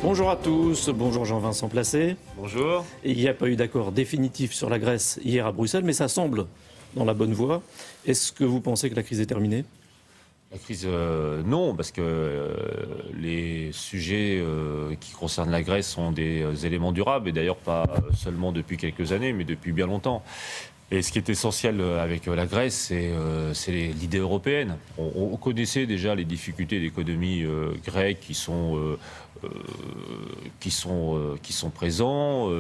Bonjour à tous, bonjour Jean-Vincent Placé. Bonjour. Il n'y a pas eu d'accord définitif sur la Grèce hier à Bruxelles, mais ça semble dans la bonne voie. Est-ce que vous pensez que la crise est terminée ? La crise, non, parce que les sujets qui concernent la Grèce sont des éléments durables, et d'ailleurs pas seulement depuis quelques années, mais depuis bien longtemps. Et ce qui est essentiel avec la Grèce, c'est l'idée européenne. On connaissait déjà les difficultés d'économie grecque qui sont présents,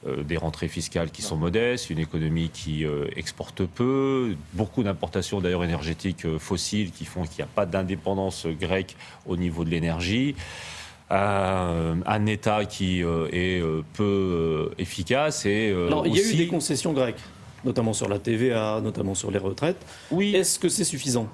des rentrées fiscales qui sont modestes, une économie qui exporte peu, beaucoup d'importations d'ailleurs énergétiques fossiles qui font qu'il n'y a pas d'indépendance grecque au niveau de l'énergie. Un État qui est peu efficace et Alors, il y a aussi... eu des concessions grecques, notamment sur la TVA, notamment sur les retraites. Oui. Est-ce que c'est suffisant ?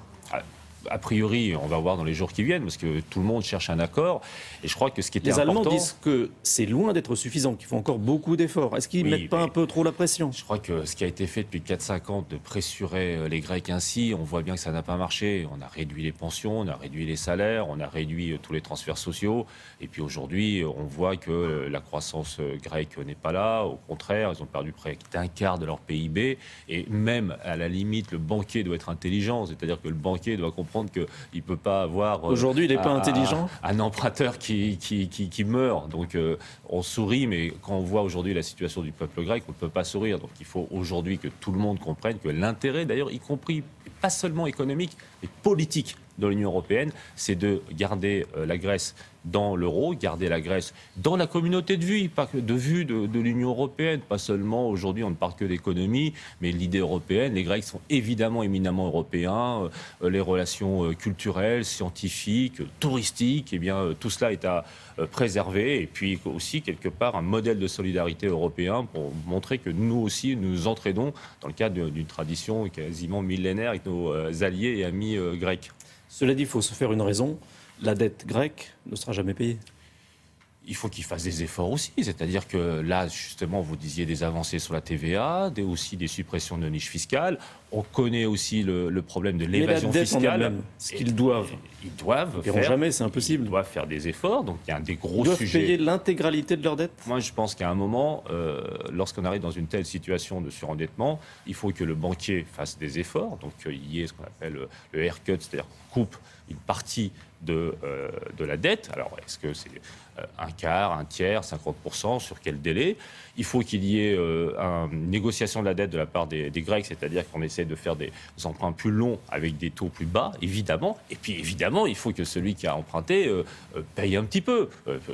A priori, on va voir dans les jours qui viennent, parce que tout le monde cherche un accord. Et je crois que ce qui était important... Les important... Allemands disent que c'est loin d'être suffisant, qu'il faut encore beaucoup d'efforts. Est-ce qu'ils ne mettent pas un peu trop la pression ? Je crois que ce qui a été fait depuis 4-5 ans de pressurer les Grecs ainsi, on voit bien que ça n'a pas marché. On a réduit les pensions, on a réduit les salaires, on a réduit tous les transferts sociaux. Et puis aujourd'hui, on voit que la croissance grecque n'est pas là. Au contraire, ils ont perdu près d'un quart de leur PIB. Et même, à la limite, le banquier doit être intelligent. C'est-à-dire que le banquier doit comprendre qu'il ne peut pas avoir... Aujourd'hui, il n'est pas intelligent ? Un emprunteur qui meurt. Donc on sourit, mais quand on voit aujourd'hui la situation du peuple grec, on ne peut pas sourire. Donc il faut aujourd'hui que tout le monde comprenne que l'intérêt, d'ailleurs, y compris, pas seulement économique, mais politique de l'Union européenne, c'est de garder la Grèce dans l'euro, garder la Grèce dans la communauté de vue, pas que de vue de l'Union européenne. Pas seulement, aujourd'hui, on ne parle que d'économie, mais l'idée européenne. Les Grecs sont évidemment éminemment européens. Les relations culturelles, scientifiques, touristiques, eh bien, tout cela est à préserver. Et puis aussi, quelque part, un modèle de solidarité européen pour montrer que nous aussi, nous entraînons dans le cadre d'une tradition quasiment millénaire avec nos alliés et amis grecs. Cela dit, il faut se faire une raison. La dette grecque ne sera jamais payée. Il faut qu'ils fassent des efforts aussi. C'est-à-dire que là, justement, vous disiez des avancées sur la TVA, aussi des suppressions de niches fiscales. On connaît aussi le problème de l'évasion fiscale. Même, ce qu'ils doivent. Ils doivent faire. Jamais, c'est impossible. Ils doivent faire des efforts. Donc il y a un des gros sujets. Ils doivent payer l'intégralité de leur dette. Moi, je pense qu'à un moment, lorsqu'on arrive dans une telle situation de surendettement, il faut que le banquier fasse des efforts. Donc il y ait ce qu'on appelle le haircut, c'est-à-dire qu'on coupe une partie de la dette. Alors, est-ce que c'est un quart, un tiers, 50%, sur quel délai ? Il faut qu'il y ait une négociation de la dette de la part des Grecs, c'est-à-dire qu'on essaie de faire des emprunts plus longs avec des taux plus bas, évidemment. Et puis, évidemment, il faut que celui qui a emprunté paye un petit peu,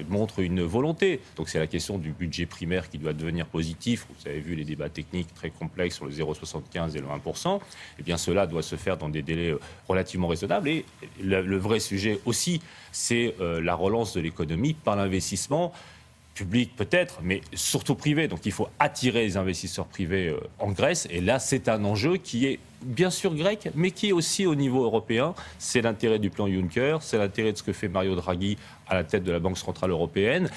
montre une volonté. Donc, c'est la question du budget primaire qui doit devenir positif. Vous avez vu les débats techniques très complexes sur le 0,75 et le 1%. Eh bien, cela doit se faire dans des délais relativement raisonnables. Et le vrai sujet aussi, c'est la relance de l'économie par l'investissement public peut-être, mais surtout privé. Donc il faut attirer les investisseurs privés en Grèce. Et là, c'est un enjeu qui est bien sûr grec, mais qui est aussi au niveau européen. C'est l'intérêt du plan Juncker, c'est l'intérêt de ce que fait Mario Draghi à la tête de la Banque centrale européenne.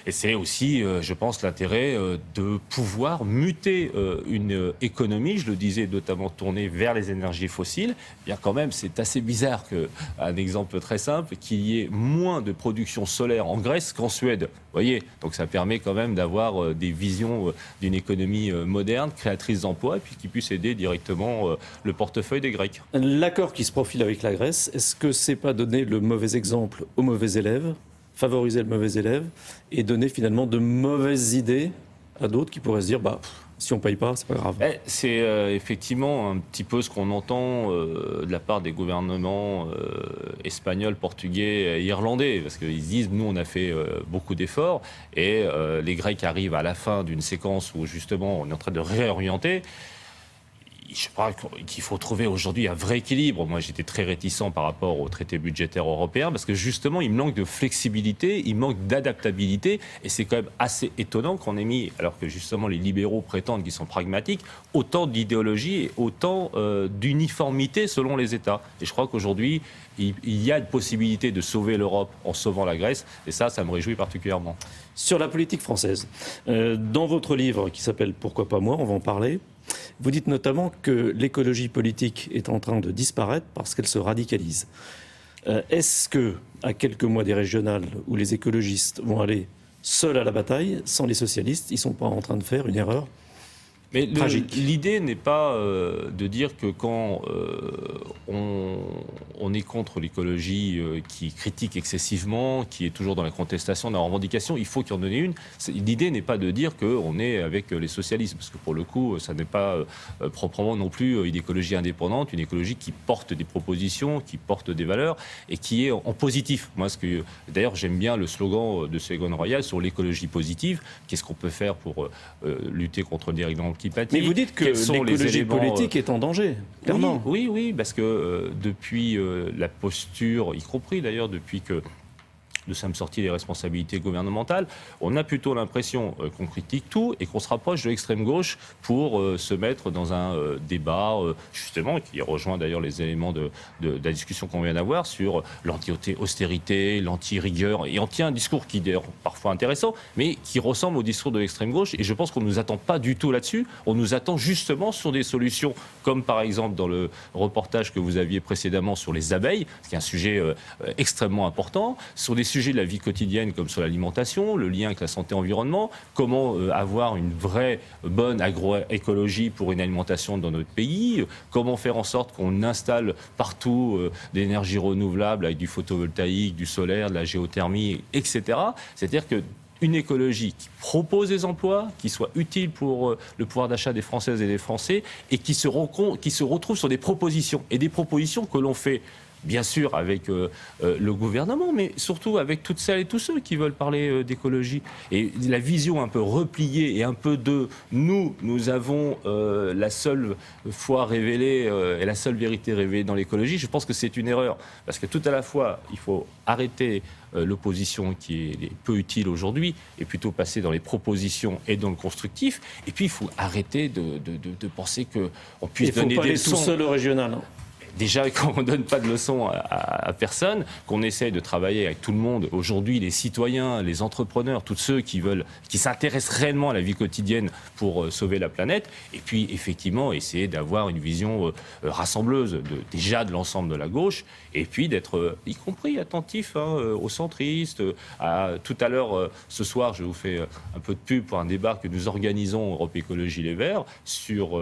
Et c'est aussi, je pense, l'intérêt de pouvoir muter une économie, je le disais, notamment tournée vers les énergies fossiles. Eh bien quand même, c'est assez bizarre un exemple très simple, qu'il y ait moins de production solaire en Grèce qu'en Suède. Vous voyez, donc ça permet quand même d'avoir des visions d'une économie moderne, créatrice d'emplois, et puis qui puisse aider directement le portefeuille des Grecs. L'accord qui se profile avec la Grèce, est-ce que c'est pas donner le mauvais exemple aux mauvais élèves, favoriser le mauvais élève et donner finalement de mauvaises idées à d'autres qui pourraient se dire si on ne paye pas, c'est pas grave. C'est effectivement un petit peu ce qu'on entend de la part des gouvernements espagnols, portugais et irlandais, parce qu'ils disent nous on a fait beaucoup d'efforts et les Grecs arrivent à la fin d'une séquence où justement on est en train de réorienter. Je crois qu'il faut trouver aujourd'hui un vrai équilibre. Moi, j'étais très réticent par rapport au traité budgétaire européen parce que justement, il manque de flexibilité, il manque d'adaptabilité. Et c'est quand même assez étonnant qu'on ait mis, alors que justement les libéraux prétendent qu'ils sont pragmatiques, autant d'idéologie et autant d'uniformité selon les États. Et je crois qu'aujourd'hui, il y a une possibilité de sauver l'Europe en sauvant la Grèce. Et ça me réjouit particulièrement. Sur la politique française, dans votre livre qui s'appelle « Pourquoi pas moi ?», on va en parler. Vous dites notamment que l'écologie politique est en train de disparaître parce qu'elle se radicalise. Est-ce que, à quelques mois des régionales où les écologistes vont aller seuls à la bataille, sans les socialistes, ils ne sont pas en train de faire une erreur Mais tragique? l'idée n'est pas de dire que quand on est contre l'écologie qui critique excessivement, qui est toujours dans la contestation de la revendication, il faut qu'il y en ait une. L'idée n'est pas de dire qu'on est avec les socialistes, parce que pour le coup, ça n'est pas proprement non plus une écologie indépendante, une écologie qui porte des propositions, qui porte des valeurs et qui est en positif. Moi, d'ailleurs, j'aime bien le slogan de Ségolène Royal sur l'écologie positive. Qu'est-ce qu'on peut faire pour lutter contre le dérèglement climatique? Mais vous dites que l'écologie politique est en danger, clairement. Oui, parce que depuis la posture, y compris d'ailleurs depuis que nous sommes sortis des responsabilités gouvernementales, on a plutôt l'impression qu'on critique tout et qu'on se rapproche de l'extrême gauche pour se mettre dans un débat, justement, qui rejoint d'ailleurs les éléments de la discussion qu'on vient d'avoir sur l'anti-austérité, l'anti-rigueur. Et on tient un discours qui est d'ailleurs parfois intéressant, mais qui ressemble au discours de l'extrême gauche. Et je pense qu'on ne nous attend pas du tout là-dessus. On nous attend justement sur des solutions, comme par exemple dans le reportage que vous aviez précédemment sur les abeilles, qui est un sujet extrêmement important, sur des sujets de la vie quotidienne comme sur l'alimentation, le lien avec la santé-environnement, comment avoir une vraie bonne agroécologie pour une alimentation dans notre pays, comment faire en sorte qu'on installe partout des énergies renouvelables avec du photovoltaïque, du solaire, de la géothermie, etc. C'est-à-dire que une écologie qui propose des emplois, qui soit utile pour le pouvoir d'achat des Françaises et des Français et qui se retrouve sur des propositions, et des propositions que l'on fait bien sûr avec le gouvernement, mais surtout avec toutes celles et tous ceux qui veulent parler d'écologie. Et la vision un peu repliée et un peu de nous avons la seule foi révélée et la seule vérité révélée dans l'écologie, je pense que c'est une erreur. Parce que tout à la fois, il faut arrêter l'opposition qui est peu utile aujourd'hui et plutôt passer dans les propositions et dans le constructif. Et puis, il faut arrêter de penser qu'on puisse donner des leçons. Il ne faut pas aller tout seul au régional. Déjà, quand on ne donne pas de leçons à personne, qu'on essaye de travailler avec tout le monde, aujourd'hui, les citoyens, les entrepreneurs, tous ceux qui s'intéressent réellement à la vie quotidienne pour sauver la planète, et puis, effectivement, essayer d'avoir une vision rassembleuse déjà de l'ensemble de la gauche, et puis d'être, y compris, attentif aux centristes. Tout à l'heure, ce soir, je vous fais un peu de pub pour un débat que nous organisons Europe Écologie Les Verts sur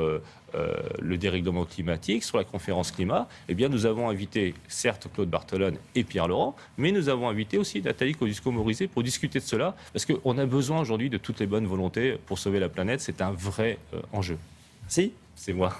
le dérèglement climatique, sur la conférence climat. Eh bien, nous avons invité, certes, Claude Barthelone et Pierre Laurent, mais nous avons invité aussi Nathalie Kosciusko-Morizet pour discuter de cela, parce qu'on a besoin aujourd'hui de toutes les bonnes volontés pour sauver la planète. C'est un vrai enjeu. Si, c'est moi.